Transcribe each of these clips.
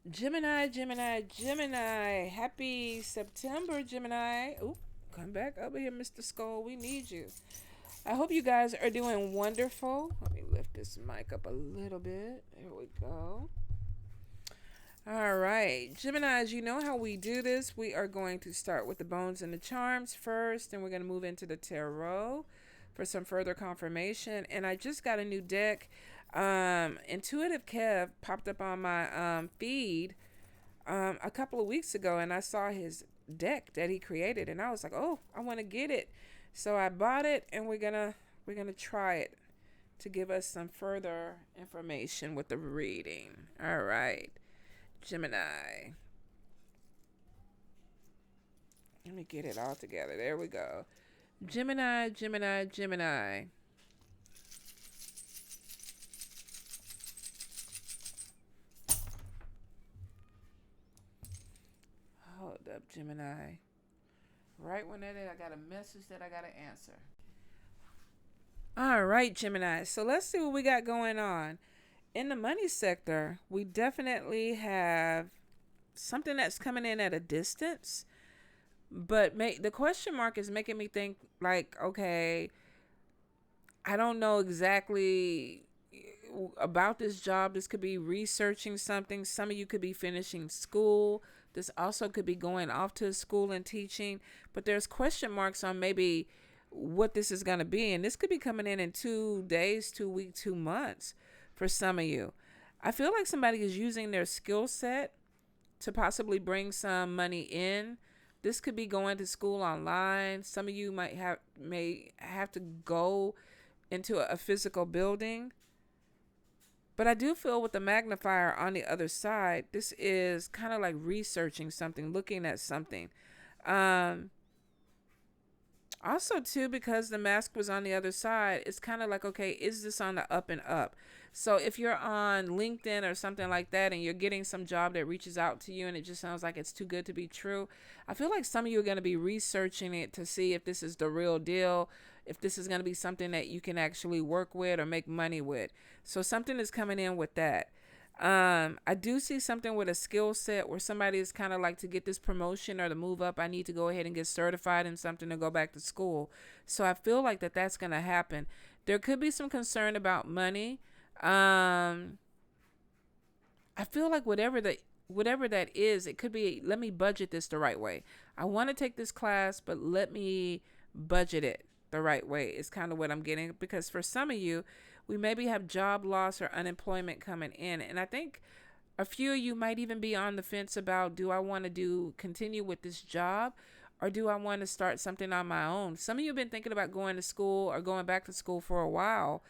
Gemini, Gemini, Gemini. Happy September, Gemini. Oop, come back over here, Mr. Skull. We need you. I hope you guys are doing wonderful. Let me lift this mic up a little bit. There we go. All right, Geminis, you know how we do this. We are going to start with the bones and the charms first, and we're going to move into the tarot for some further confirmation. And I just got a new deck. Intuitive Kev popped up on my feed a couple of weeks ago, and I saw his deck that he created, and I was like, "Oh, I want to get it." So I bought it, and we're gonna try it to give us some further information with the reading. All right, Gemini. Let me get it all together. There we go. Gemini, Gemini, Gemini. Hold up, Gemini. Right when that is, I got a message that I got to answer. All right, Gemini. So let's see what we got going on. In the money sector, we definitely have something that's coming in at a distance, but the question mark is making me think like, okay, I don't know exactly about this job. This could be researching something. Some of you could be finishing school. This also could be going off to school and teaching, but there's question marks on maybe what this is going to be. And this could be coming in 2 days, 2 weeks, 2 months for some of you. I feel like somebody is using their skill set to possibly bring some money in. This could be going to school online. Some of you may have to go into a physical building. But I do feel with the magnifier on the other side, this is kind of like researching something, looking at something. Um, Also, too, because the mask was on the other side, it's kind of like, okay, is this on the up and up? So if you're on LinkedIn or something like that and you're getting some job that reaches out to you and it just sounds like it's too good to be true, I feel like some of you are going to be researching it to see if this is the real deal, if this is going to be something that you can actually work with or make money with. So something is coming in with that. I do see something with a skill set where somebody is kind of like, to get this promotion or to move up, I need to go ahead and get certified in something to go back to school. So I feel like that's going to happen. There could be some concern about money. I feel like whatever that is, it could be, let me budget this the right way. I want to take this class, but let me budget it the right way is kind of what I'm getting, because for some of you, we maybe have job loss or unemployment coming in. And I think a few of you might even be on the fence about, do I want to continue with this job, or do I want to start something on my own? Some of you have been thinking about going to school or going back to school for a while,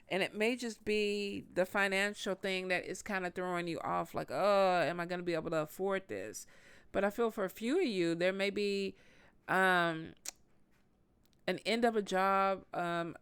and it may just be the financial thing that is kind of throwing you off, like, oh, am I going to be able to afford this? But I feel for a few of you, there may be um, an end of a job,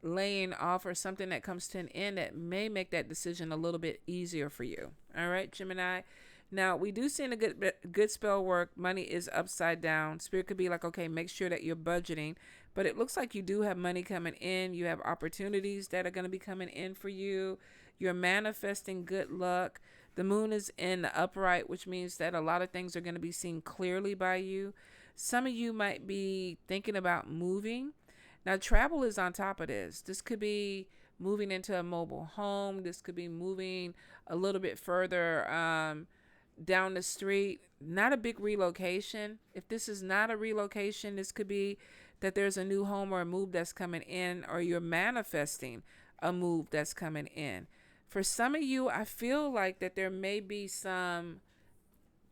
laying off, or something that comes to an end that may make that decision a little bit easier for you. All right, Gemini. Now, we do see in a good spell work, money is upside down. Spirit could be like, okay, make sure that you're budgeting. But it looks like you do have money coming in. You have opportunities that are going to be coming in for you. You're manifesting good luck. The moon is in the upright, which means that a lot of things are going to be seen clearly by you. Some of you might be thinking about moving. Now, travel is on top of this. This could be moving into a mobile home. This could be moving a little bit further down the street. Not a big relocation. If this is not a relocation, this could be that there's a new home or a move that's coming in, or you're manifesting a move that's coming in. For some of you, I feel like that there may be some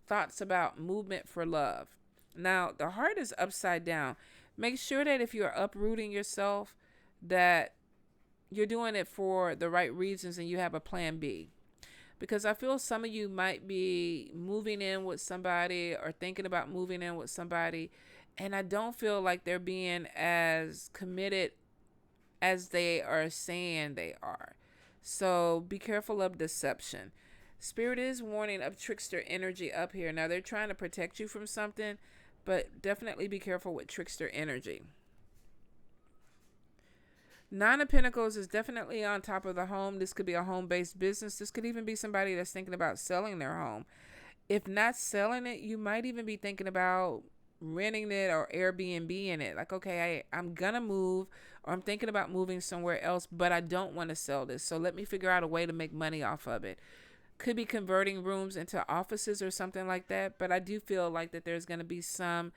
thoughts about movement for love. Now, the heart is upside down. Make sure that if you're uprooting yourself, that you're doing it for the right reasons and you have a plan B. Because I feel some of you might be moving in with somebody or thinking about moving in with somebody, and I don't feel like they're being as committed as they are saying they are. So be careful of deception. Spirit is warning of trickster energy up here. Now, they're trying to protect you from something, but definitely be careful with trickster energy. Nine of Pentacles is definitely on top of the home. This could be a home-based business. This could even be somebody that's thinking about selling their home. If not selling it, you might even be thinking about renting it or Airbnb in it. Like, okay, I'm gonna move, or I'm thinking about moving somewhere else, but I don't want to sell this. So let me figure out a way to make money off of it. Could be converting rooms into offices or something like that. But I do feel like that there's gonna be some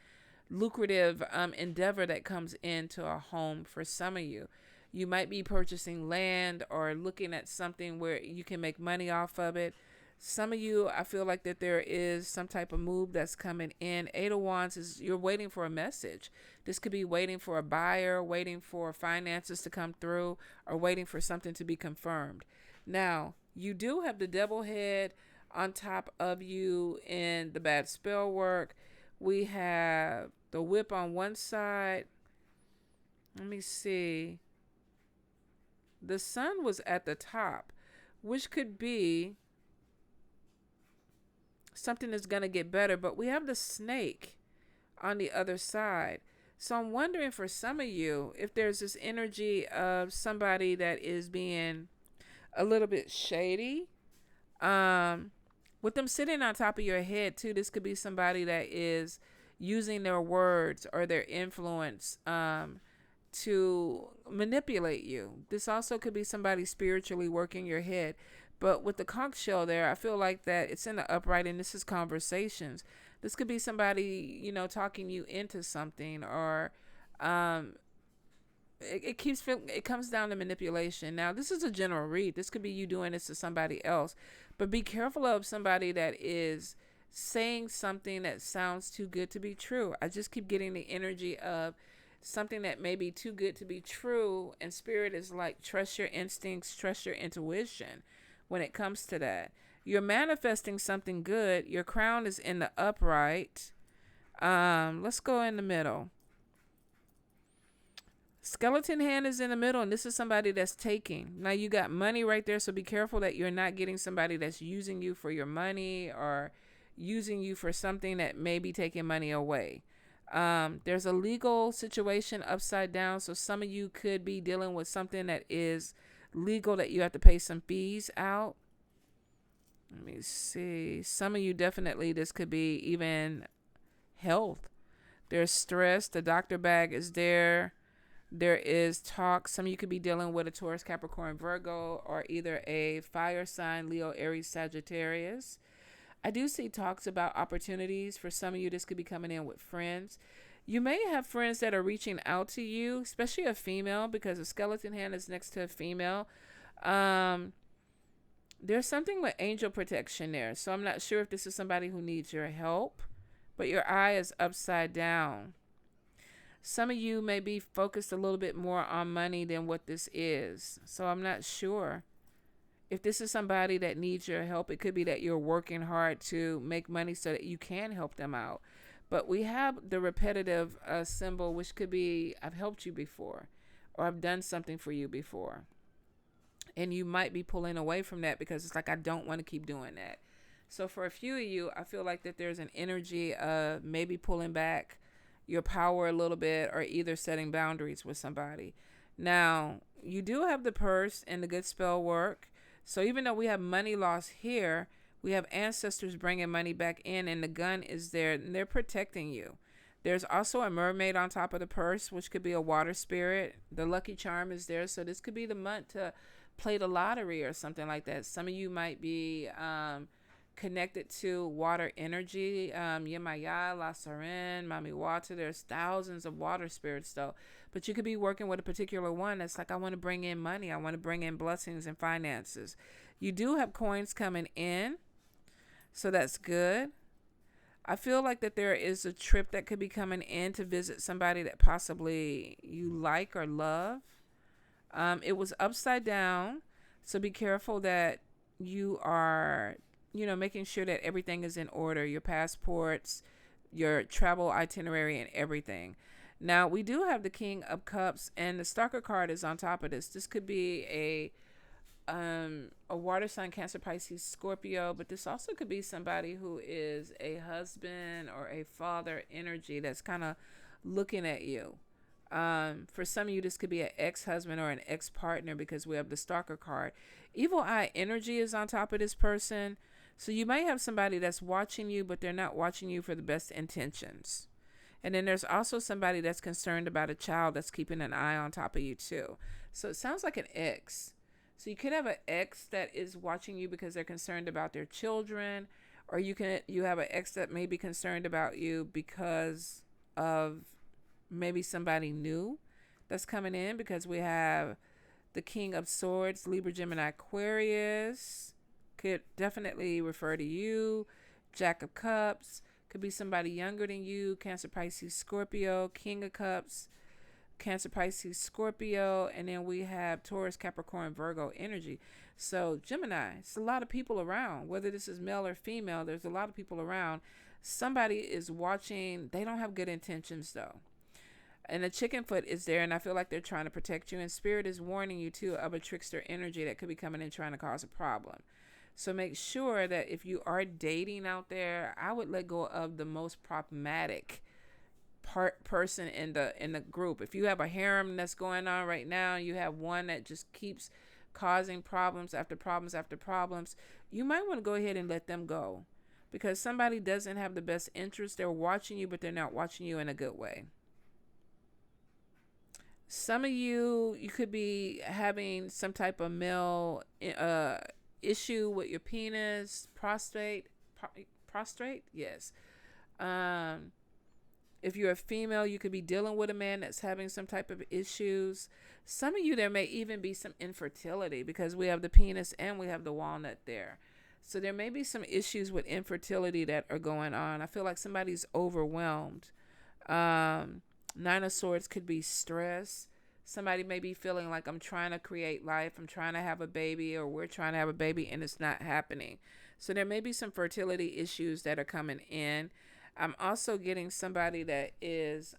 lucrative endeavor that comes into a home for some of you. You might be purchasing land or looking at something where you can make money off of it. Some of you, I feel like that there is some type of move that's coming in. Eight of Wands is you're waiting for a message. This could be waiting for a buyer, waiting for finances to come through, or waiting for something to be confirmed. Now, you do have the devil head on top of you in the bad spell work. We have the whip on one side. Let me see. The sun was at the top, which could be something that's going to get better, but we have the snake on the other side. So I'm wondering for some of you if there's this energy of somebody that is being a little bit shady. With them sitting on top of your head too, this could be somebody that is using their words or their influence to manipulate you. This also could be somebody spiritually working your head. But with the conch shell there, I feel like that it's in the upright and this is conversations. This could be somebody, talking you into something, or um, it comes down to manipulation. Now, this is a general read. This could be you doing this to somebody else. But be careful of somebody that is saying something that sounds too good to be true. I just keep getting the energy of something that may be too good to be true, and spirit is like, trust your instincts, trust your intuition when it comes to that. You're manifesting something good. Your crown is in the upright. Let's go in the middle. Skeleton hand is in the middle, and this is somebody that's taking. Now you got money right there, so be careful that you're not getting somebody that's using you for your money or using you for something that may be taking money away. There's a legal situation upside down, so some of you could be dealing with something that is legal that you have to pay some fees out. Let me see. Some of you definitely, this could be even health. There's stress. The doctor bag is there. There is talk. Some of you could be dealing with a Taurus, Capricorn, Virgo, or either a fire sign, Leo, Aries, Sagittarius. I do see talks about opportunities. For some of you, this could be coming in with friends. You may have friends that are reaching out to you, especially a female, because a skeleton hand is next to a female. There's something with angel protection there. So I'm not sure if this is somebody who needs your help, but your eye is upside down. Some of you may be focused a little bit more on money than what this is. So I'm not sure if this is somebody that needs your help. It could be that you're working hard to make money so that you can help them out. But we have the repetitive symbol, which could be, I've helped you before, or I've done something for you before. And you might be pulling away from that because it's like, I don't want to keep doing that. So for a few of you, I feel like that there's an energy of maybe pulling back your power a little bit, or either setting boundaries with somebody. Now, you do have the purse and the good spell work. So even though we have money loss here, we have ancestors bringing money back in, and the gun is there, and they're protecting you. There's also a mermaid on top of the purse, which could be a water spirit. The lucky charm is there. So this could be the month to play the lottery or something like that. Some of you might be connected to water energy. Yemaya, La Saren, Mami Water. There's thousands of water spirits though. But you could be working with a particular one that's like, I want to bring in money. I want to bring in blessings and finances. You do have coins coming in, so that's good. I feel like that there is a trip that could be coming in to visit somebody that possibly you like or love. It was upside down, so be careful that you are, making sure that everything is in order, your passports, your travel itinerary, and everything. Now, we do have the King of Cups, and the Stalker card is on top of this. This could be a water sign, Cancer, Pisces, Scorpio, but this also could be somebody who is a husband or a father energy that's kind of looking at you. For some of you, this could be an ex-husband or an ex-partner, because we have the Stalker card. Evil eye energy is on top of this person. So you might have somebody that's watching you, but they're not watching you for the best intentions. And then there's also somebody that's concerned about a child that's keeping an eye on top of you too. So it sounds like an ex. So you could have an ex that is watching you because they're concerned about their children, or you have an ex that may be concerned about you because of maybe somebody new that's coming in, because we have the King of Swords, Libra, Gemini, Aquarius. Could definitely refer to you. Jack of Cups. Could be somebody younger than you. Cancer, Pisces, Scorpio. King of Cups. Cancer, Pisces, Scorpio. And then we have Taurus, Capricorn, Virgo energy. So Gemini, it's a lot of people around. Whether this is male or female, there's a lot of people around. Somebody is watching. They don't have good intentions though. And the chicken foot is there, and I feel like they're trying to protect you. And Spirit is warning you too of a trickster energy that could be coming in trying to cause a problem. So make sure that if you are dating out there, I would let go of the most problematic person in the group. If you have a harem that's going on right now, you have one that just keeps causing problems after problems after problems, you might want to go ahead and let them go, because somebody doesn't have the best interest. They're watching you, but they're not watching you in a good way. Some of you could be having some type of male issue with your penis, prostrate, yes. If you're a female, you could be dealing with a man that's having some type of issues. Some of you, there may even be some infertility, because we have the penis and we have the walnut there. So there may be some issues with infertility that are going on. I feel like somebody's overwhelmed. Nine of Swords could be stress. Somebody may be feeling like, I'm trying to create life, I'm trying to have a baby, or we're trying to have a baby and it's not happening. So there may be some fertility issues that are coming in. I'm also getting somebody that is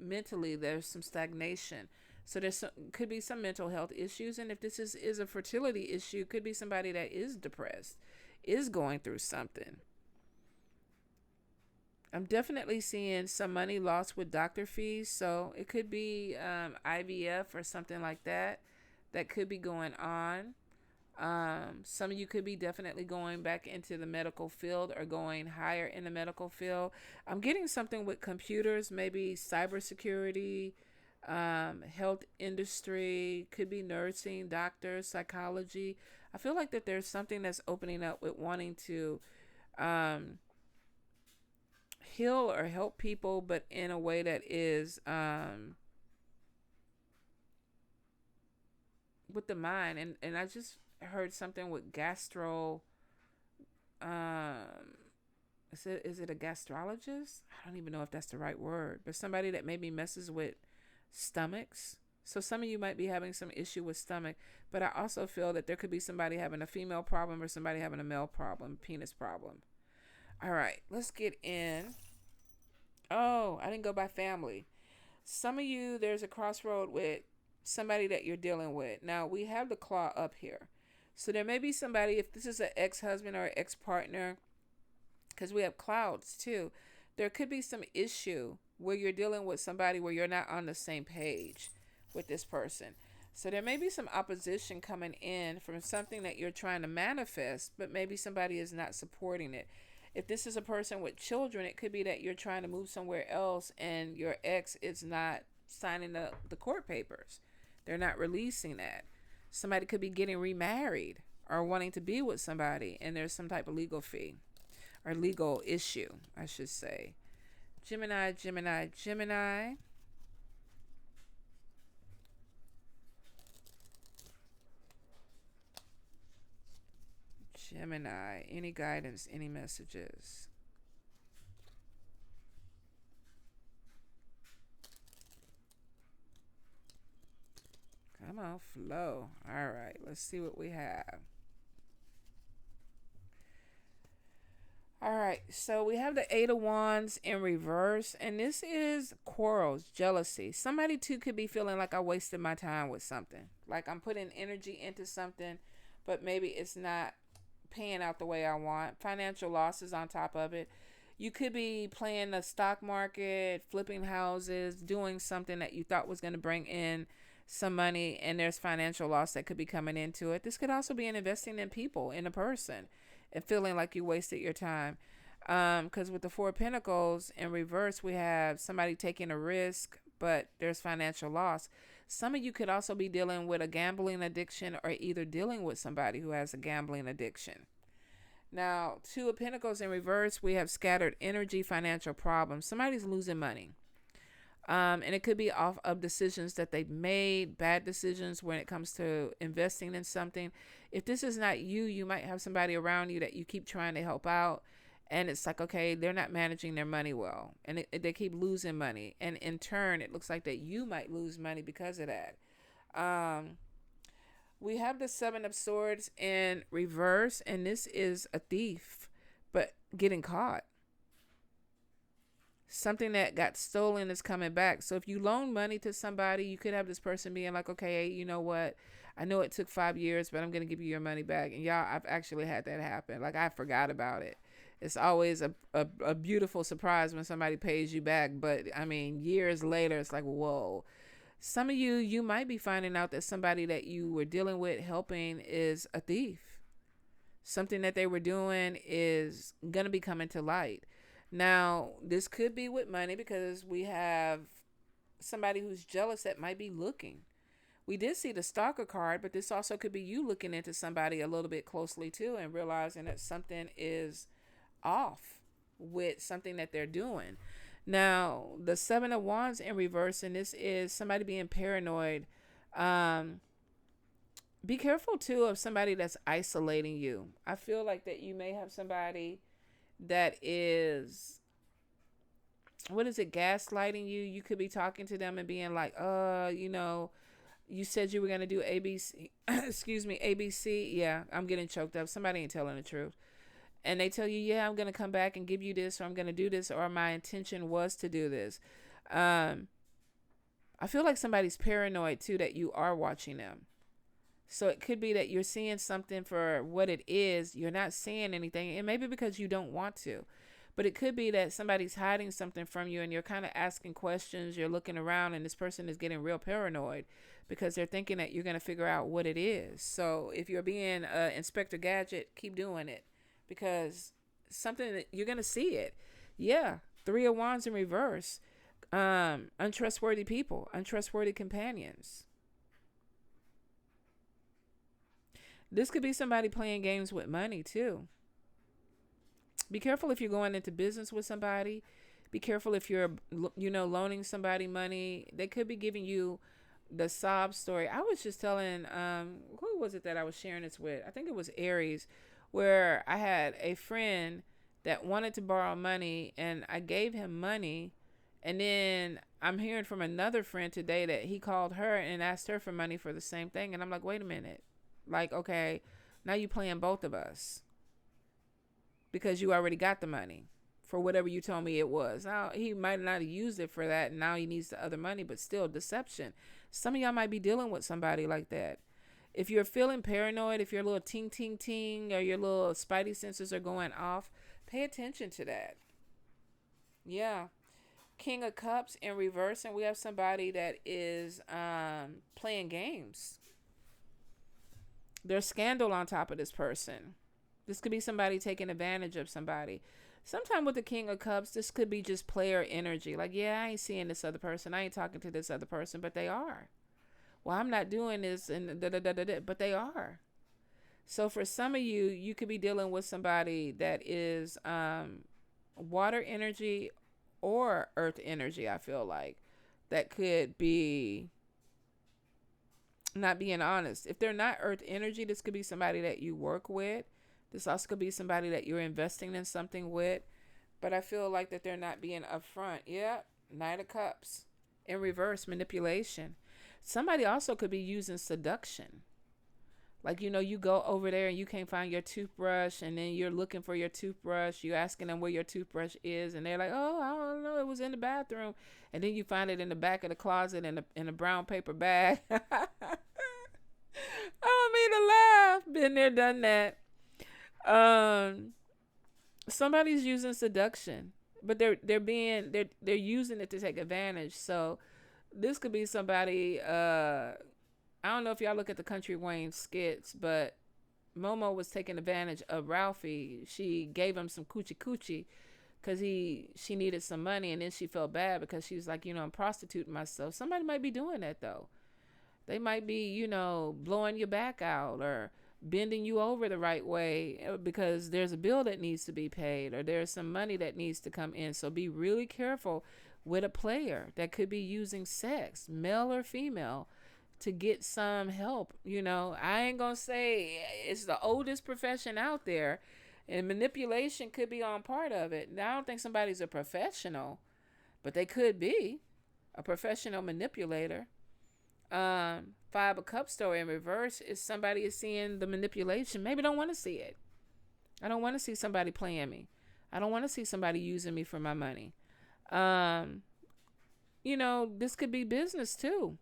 mentally, there's some stagnation. So could be some mental health issues. And if this is a fertility issue, could be somebody that is depressed, is going through something. I'm definitely seeing some money lost with doctor fees. So it could be IVF or something like that could be going on. Some of you could be definitely going back into the medical field or going higher in the medical field. I'm getting something with computers, maybe cybersecurity, health industry, could be nursing, doctors, psychology. I feel like that there's something that's opening up with wanting to heal or help people, but in a way that is with the mind. And I just heard something with gastro. Is it a gastrologist? I don't even know if that's the right word, but somebody that maybe messes with stomachs. So some of you might be having some issue with stomach, but I also feel that there could be somebody having a female problem or somebody having a male problem, penis problem. All right, let's get in. Oh, I didn't go by family. Some of you, there's a crossroad with somebody that you're dealing with. Now, we have the claw up here. So there may be somebody, if this is an ex-husband or ex-partner, because we have clouds too, there could be some issue where you're dealing with somebody where you're not on the same page with this person. So there may be some opposition coming in from something that you're trying to manifest, but maybe somebody is not supporting it. If this is a person with children, it could be that you're trying to move somewhere else and your ex is not signing the court papers. They're not releasing that. Somebody could be getting remarried or wanting to be with somebody, and there's some type of legal fee or legal issue, I should say. Gemini, Gemini, Gemini. Gemini, any guidance, any messages? Come on, flow. All right, let's see what we have. All right, so we have the Eight of Wands in reverse, and this is quarrels, jealousy. Somebody too could be feeling like I wasted my time with something. Like I'm putting energy into something, but maybe it's not paying out the way I want. Financial losses on top of it. You could be playing the stock market, flipping houses, doing something that you thought was going to bring in some money, and there's financial loss that could be coming into it. This could also be in investing in people, in a person. and feeling like you wasted your time. Because with the Four of Pentacles in reverse, we have somebody taking a risk, but there's financial loss. Some of you could also be dealing with a gambling addiction, or either dealing with somebody who has a gambling addiction. Now, Two of Pentacles in reverse, we have scattered energy, financial problems. Somebody's losing money. And it could be off of decisions that they've made, bad decisions when it comes to investing in something. If this is not you, you might have somebody around you that you keep trying to help out. And it's like, okay, they're not managing their money well. And they keep losing money. And in turn, it looks like that you might lose money because of that. We have the Seven of Swords in reverse. And this is a thief, but getting caught. Something that got stolen is coming back. So if you loan money to somebody, you could have this person being like, okay, you know what? I know it took 5 years, but I'm going to give you your money back. And y'all, I've actually had that happen. Like, I forgot about it. It's always a beautiful surprise when somebody pays you back. But I mean, years later, it's like, whoa. Some of you might be finding out that somebody that you were dealing with, helping, is a thief. Something that they were doing is going to be coming to light. Now, this could be with money, because we have somebody who's jealous that might be looking. We did see the stalker card, but this also could be you looking into somebody a little bit closely too, and realizing that something is off with something that they're doing. Now, the Seven of Wands in reverse, and this is somebody being paranoid. Be careful too of somebody that's isolating you. I feel like that you may have somebody that is, what is it, gaslighting you. You could be talking to them and being like, you said you were going to do ABC. Excuse me, ABC. Yeah, I'm getting choked up. Somebody ain't telling the truth. And they tell you, yeah, I'm going to come back and give you this, or I'm going to do this, or my intention was to do this. I feel like somebody's paranoid too, that you are watching them. So it could be that you're seeing something for what it is. You're not seeing anything. And maybe because you don't want to. But it could be that somebody's hiding something from you, and you're kind of asking questions. You're looking around, and this person is getting real paranoid because they're thinking that you're going to figure out what it is. So if you're being Inspector Gadget, keep doing it, because something that you're going to see it. Yeah. Three of Wands in reverse. Untrustworthy people, untrustworthy companions. This could be somebody playing games with money too. Be careful if you're going into business with somebody. Be careful if you're, loaning somebody money. They could be giving you the sob story. I was just telling, who was it that I was sharing this with? I think it was Aries, where I had a friend that wanted to borrow money, and I gave him money. And then I'm hearing from another friend today that he called her and asked her for money for the same thing. And I'm like, wait a minute. Like, okay, now you playing both of us, because you already got the money for whatever you told me it was. Now, he might not have used it for that, and now he needs the other money, but still deception. Some of y'all might be dealing with somebody like that. If you're feeling paranoid, if your little ting, ting, ting, or your little spidey senses are going off, pay attention to that. Yeah. King of Cups in reverse, and we have somebody that is playing games. There's scandal on top of this person. This could be somebody taking advantage of somebody. Sometime with the King of Cups, this could be just player energy. Like, yeah, I ain't seeing this other person. I ain't talking to this other person, but they are. Well, I'm not doing this, and but they are. So for some of you, you could be dealing with somebody that is water energy or earth energy, I feel like. That could be not being honest. If they're not earth energy, this could be somebody that you work with. This also could be somebody that you're investing in something with. But I feel like that they're not being upfront. Yeah, Knight of Cups. In reverse, manipulation. Somebody also could be using seduction. Like, you go over there and you can't find your toothbrush, and then you're looking for your toothbrush. You're asking them where your toothbrush is, and they're like, oh, I don't know, it was in the bathroom. And then you find it in the back of the closet in a brown paper bag. I don't mean to laugh. Been there, done that. Somebody's using seduction, but they're using it to take advantage. So this could be somebody, I don't know if y'all look at the Country Wayne skits, but Momo was taking advantage of Ralphie. She gave him some coochie coochie because she needed some money, and then she felt bad because she was like, I'm prostituting myself. Somebody might be doing that though. They might be, blowing your back out or bending you over the right way because there's a bill that needs to be paid or there's some money that needs to come in. So be really careful with a player that could be using sex, male or female, to get some help. I ain't gonna say it's the oldest profession out there, and manipulation could be on part of it. Now, I don't think somebody's a professional, but they could be a professional manipulator. Five of Cups story in reverse is somebody is seeing the manipulation, maybe don't want to see it. I don't want to see somebody playing me. I don't want to see somebody using me for my money. This could be business too.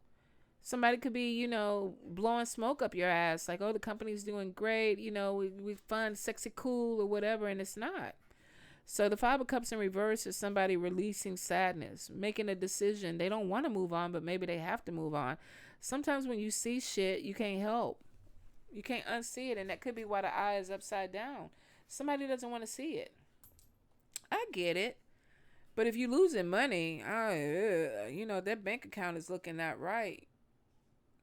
Somebody could be, blowing smoke up your ass like, oh, the company's doing great, we fun, sexy, cool, or whatever, and it's not. So the Five of Cups in reverse is somebody releasing sadness, making a decision. They don't want to move on, but maybe they have to move on. Sometimes when you see shit, you can't help. You can't unsee it, and that could be why the eye is upside down. Somebody doesn't want to see it. I get it. But if you're losing money, that bank account is looking not right.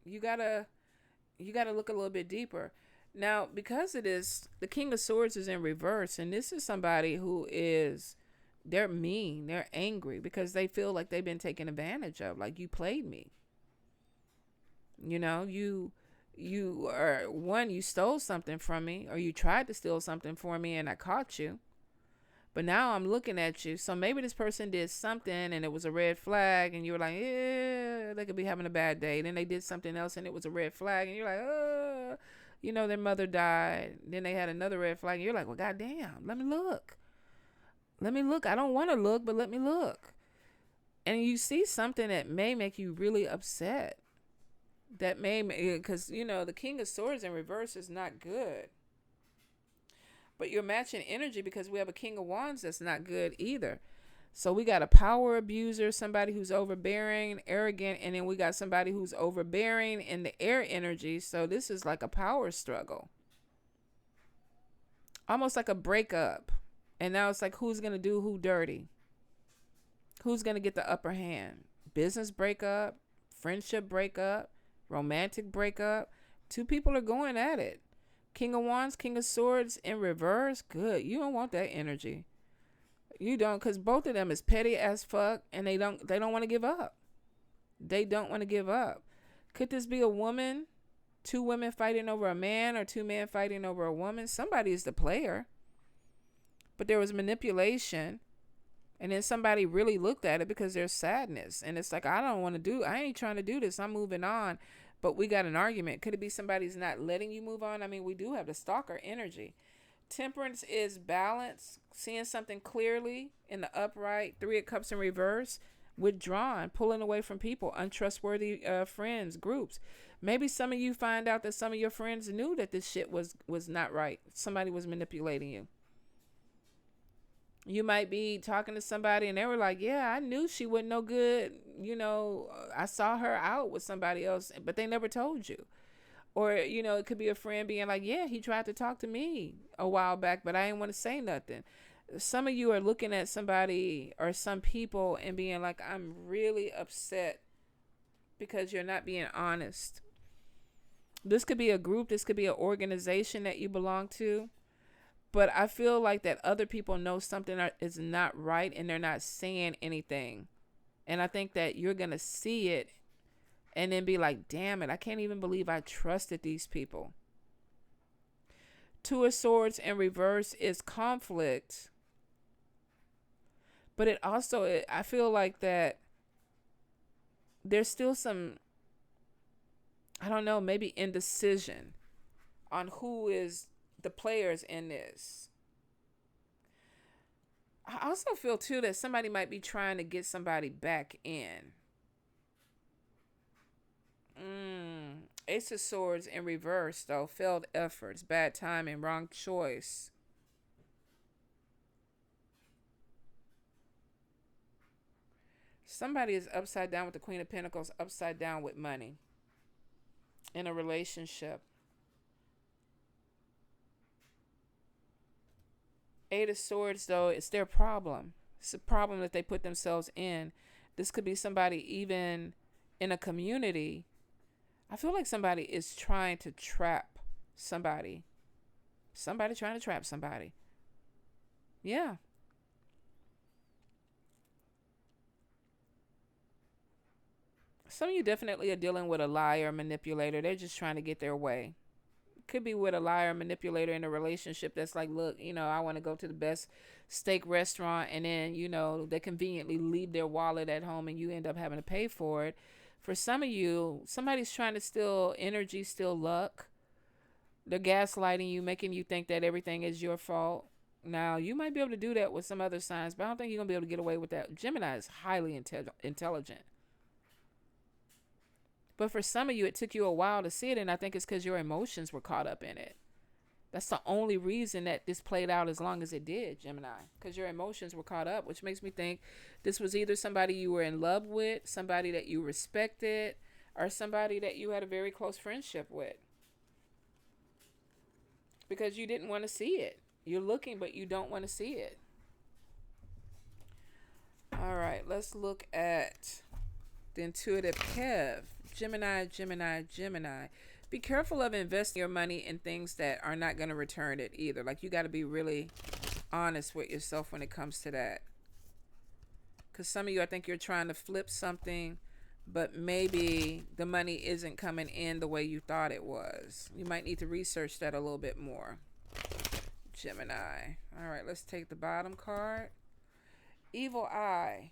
You gotta look a little bit deeper. Now, because it is the King of Swords is in reverse, and this is somebody who they're mean, they're angry because they feel like they've been taken advantage of, like you played me. You stole something from me, or you tried to steal something from me, and I caught you. But now I'm looking at you. So maybe this person did something and it was a red flag, and you were like, yeah, they could be having a bad day. Then they did something else and it was a red flag, and you're like, oh. Their mother died. Then they had another red flag. And you're like, well, goddamn, let me look. I don't want to look, but let me look. And you see something that may make you really upset. That may, because, the King of Swords in reverse is not good. But you're matching energy because we have a King of Wands that's not good either. So we got a power abuser, somebody who's overbearing, arrogant, and then we got somebody who's overbearing in the air energy. So this is like a power struggle. Almost like a breakup. And now it's like, who's going to do who dirty? Who's going to get the upper hand? Business breakup, friendship breakup, romantic breakup. Two people are going at it. King of Wands, King of Swords in reverse. Good. You don't want that energy. You don't, because both of them is petty as fuck, and they don't want to give up. They don't want to give up. Could this be a woman? Two women fighting over a man, or two men fighting over a woman? Somebody is the player. But there was manipulation, and then somebody really looked at it because there's sadness, and it's like, I ain't trying to do this. I'm moving on. But we got an argument. Could it be somebody's not letting you move on? I mean, we do have the stalker energy. Temperance is balance, seeing something clearly in the upright. Three of Cups in reverse, withdrawn, pulling away from people, untrustworthy friends, groups. Maybe some of you find out that some of your friends knew that this shit was not right. Somebody was manipulating you. You might be talking to somebody and they were like, yeah, I knew she wasn't no good. I saw her out with somebody else, but they never told you. Or, it could be a friend being like, yeah, he tried to talk to me a while back, but I didn't want to say nothing. Some of you are looking at somebody or some people and being like, I'm really upset because you're not being honest. This could be a group. This could be an organization that you belong to. But I feel like that other people know something is not right and they're not saying anything. And I think that you're going to see it and then be like, damn it, I can't even believe I trusted these people. Two of Swords in reverse is conflict. But it also, I feel like that there's still some, I don't know, maybe indecision on who is the players in this. I also feel too that somebody might be trying to get somebody back in. Ace of Swords in reverse though. Failed efforts, bad timing, wrong choice. Somebody is upside down with the Queen of Pentacles, upside down with money in a relationship. Eight of Swords, though, it's their problem. It's a problem that they put themselves in. This could be somebody even in a community. I feel like somebody is trying to trap somebody. Somebody trying to trap somebody. Yeah. Some of you definitely are dealing with a liar, manipulator. They're just trying to get their way. Could be with a liar, manipulator in a relationship that's like, look, I want to go to the best steak restaurant, and then, they conveniently leave their wallet at home and you end up having to pay for it. For some of you, somebody's trying to steal energy, steal luck. They're gaslighting you, making you think that everything is your fault. Now, you might be able to do that with some other signs, but I don't think you're going to be able to get away with that. Gemini is highly intelligent. But for some of you, it took you a while to see it, and I think it's because your emotions were caught up in it. That's the only reason that this played out as long as it did, Gemini, because your emotions were caught up, which makes me think this was either somebody you were in love with, somebody that you respected, or somebody that you had a very close friendship with, because you didn't want to see it. You're looking, but you don't want to see it. All right, let's look at the intuitive Kev. Gemini. Be careful of investing your money in things that are not going to return it either. Like, you got to be really honest with yourself when it comes to that. Because some of you, I think you're trying to flip something, but maybe the money isn't coming in the way you thought it was. You might need to research that a little bit more. Gemini. All right, let's take the bottom card. Evil eye.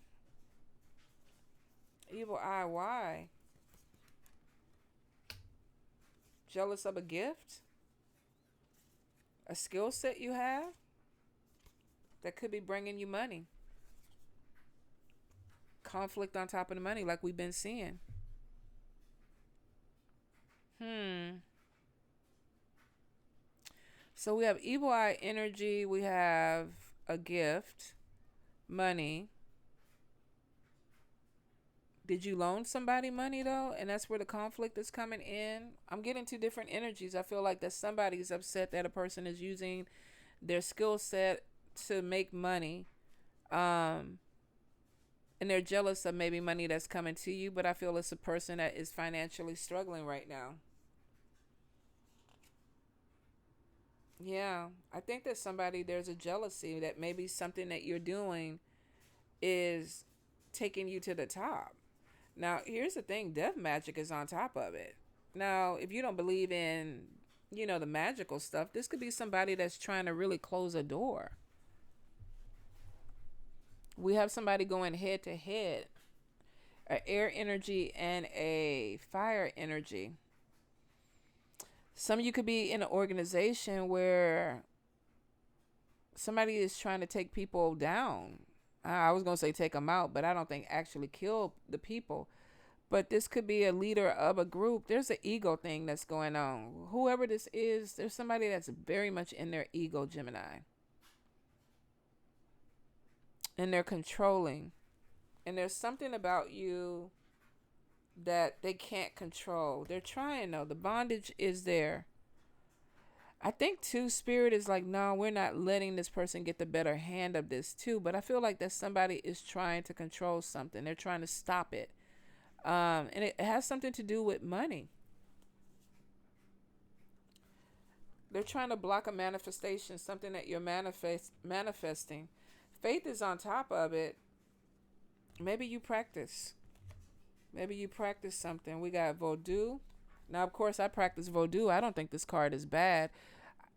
Evil eye, why? Jealous of a gift? A skill set you have that could be bringing you money. Conflict on top of the money, like we've been seeing. So we have evil eye energy. We have a gift, money. Did you loan somebody money, though? And that's where the conflict is coming in. I'm getting two different energies. I feel like that somebody's upset that a person is using their skill set to make money. And they're jealous of maybe money that's coming to you. But I feel it's a person that is financially struggling right now. Yeah. I think that there's a jealousy that maybe something that you're doing is taking you to the top. Now, here's the thing. Death magic is on top of it. Now, if you don't believe in, the magical stuff, this could be somebody that's trying to really close a door. We have somebody going head to head. An air energy and a fire energy. Some of you could be in an organization where somebody is trying to take people down. I was going to say take them out, but I don't think actually kill the people. But this could be a leader of a group. There's an ego thing that's going on. Whoever this is, there's somebody that's very much in their ego, Gemini. And they're controlling. And there's something about you that they can't control. They're trying, though. The bondage is there. I think, too, Spirit is like, no, we're not letting this person get the better hand of this, too. But I feel like that somebody is trying to control something. They're trying to stop it. And it has something to do with money. They're trying to block a manifestation, something that you're manifesting. Faith is on top of it. Maybe you practice. Maybe you practice something. We got Vodou. Now, of course, I practice Vodou. I don't think this card is bad.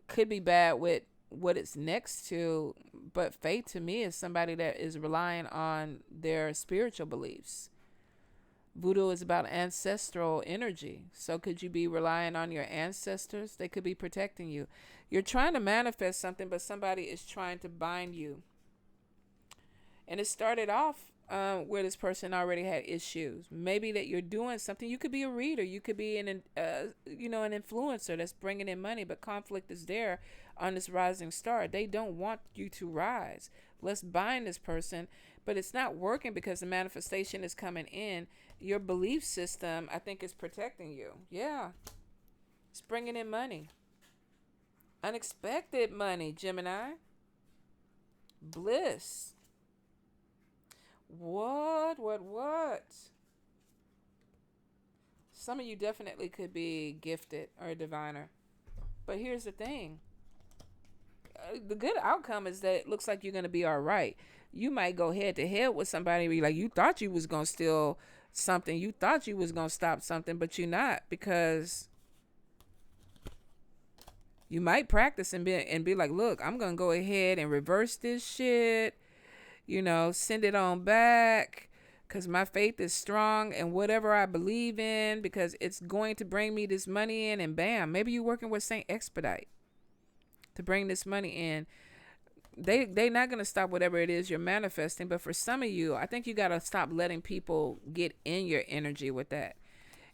Could be bad with what it's next to. But faith to me is somebody that is relying on their spiritual beliefs. Voodoo is about ancestral energy. So could you be relying on your ancestors? They could be protecting you. You're trying to manifest something, but somebody is trying to bind you. And it started off where this person already had issues. Maybe that you're doing something. You could be a reader. You could be an influencer that's bringing in money, but conflict is there on this rising star. They don't want you to rise. Let's bind this person, but it's not working because the manifestation is coming in. Your belief system, I think, is protecting you. Yeah. It's bringing in money. Unexpected money, Gemini. Bliss. What? Some of you definitely could be gifted or a diviner. But here's the thing. The good outcome is that it looks like you're going to be all right. You might go head to head with somebody and be like, you thought you was going to steal something. You thought you was going to stop something, but you're not, because you might practice and be like, look, I'm going to go ahead and reverse this shit, send it on back, because my faith is strong and whatever I believe in, because it's going to bring me this money in, and bam, maybe you're working with Saint Expedite to bring this money in. They not going to stop whatever it is you're manifesting, but for some of you, I think you got to stop letting people get in your energy with that.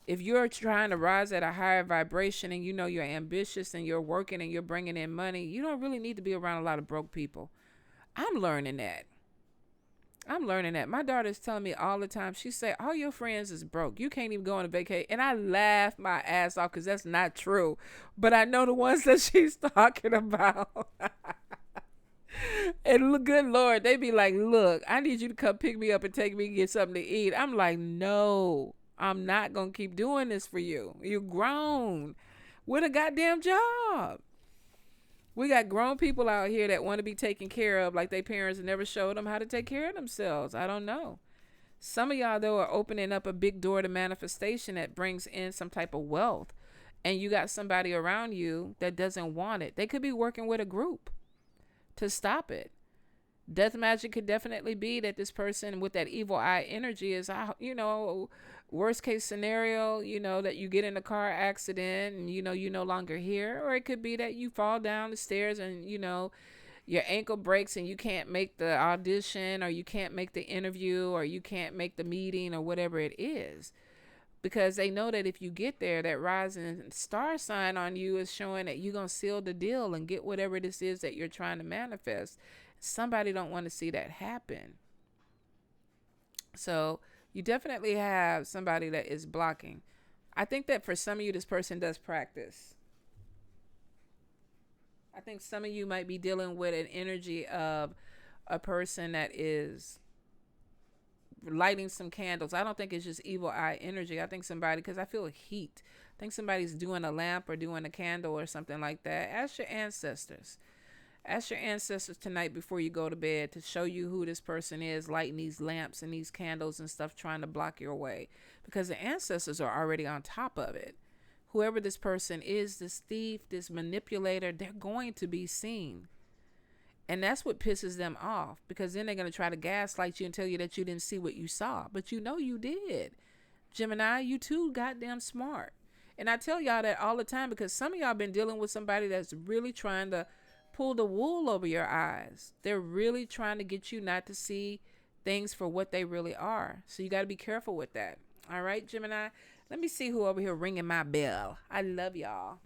If you're trying to rise at a higher vibration and you're ambitious and you're working and you're bringing in money, you don't really need to be around a lot of broke people. I'm learning that. My daughter's telling me all the time, she say, all your friends is broke. You can't even go on a vacation. And I laugh my ass off because that's not true. But I know the ones that she's talking about. And good Lord, they be like, look, I need you to come pick me up and take me and get something to eat. I'm like, no, I'm not going to keep doing this for you. You're grown with a goddamn job. We got grown people out here that want to be taken care of like their parents never showed them how to take care of themselves. I don't know. Some of y'all, though, are opening up a big door to manifestation that brings in some type of wealth. And you got somebody around you that doesn't want it. They could be working with a group to stop it. Death magic could definitely be that this person with that evil eye energy is, worst case scenario, that you get in a car accident and, you're no longer here. Or it could be that you fall down the stairs and, your ankle breaks and you can't make the audition, or you can't make the interview, or you can't make the meeting, or whatever it is. Because they know that if you get there, that rising star sign on you is showing that you're going to seal the deal and get whatever this is that you're trying to manifest. Somebody don't want to see that happen. So you definitely have somebody that is blocking. I think that for some of you, this person does practice. I think some of you might be dealing with an energy of a person that is lighting some candles. I don't think it's just evil eye energy. I think somebody, because I feel heat. I think somebody's doing a lamp or doing a candle or something like that. Ask your ancestors. Ask your ancestors tonight before you go to bed to show you who this person is lighting these lamps and these candles and stuff trying to block your way. Because the ancestors are already on top of it. Whoever this person is, this thief, this manipulator, they're going to be seen. And that's what pisses them off, because then they're going to try to gaslight you and tell you that you didn't see what you saw. But you did. Gemini, you too goddamn smart. And I tell y'all that all the time, because some of y'all been dealing with somebody that's really trying to pull the wool over your eyes. They're really trying to get you not to see things for what they really are. So you got to be careful with that. All right, Gemini. Let me see who over here ringing my bell. I love y'all.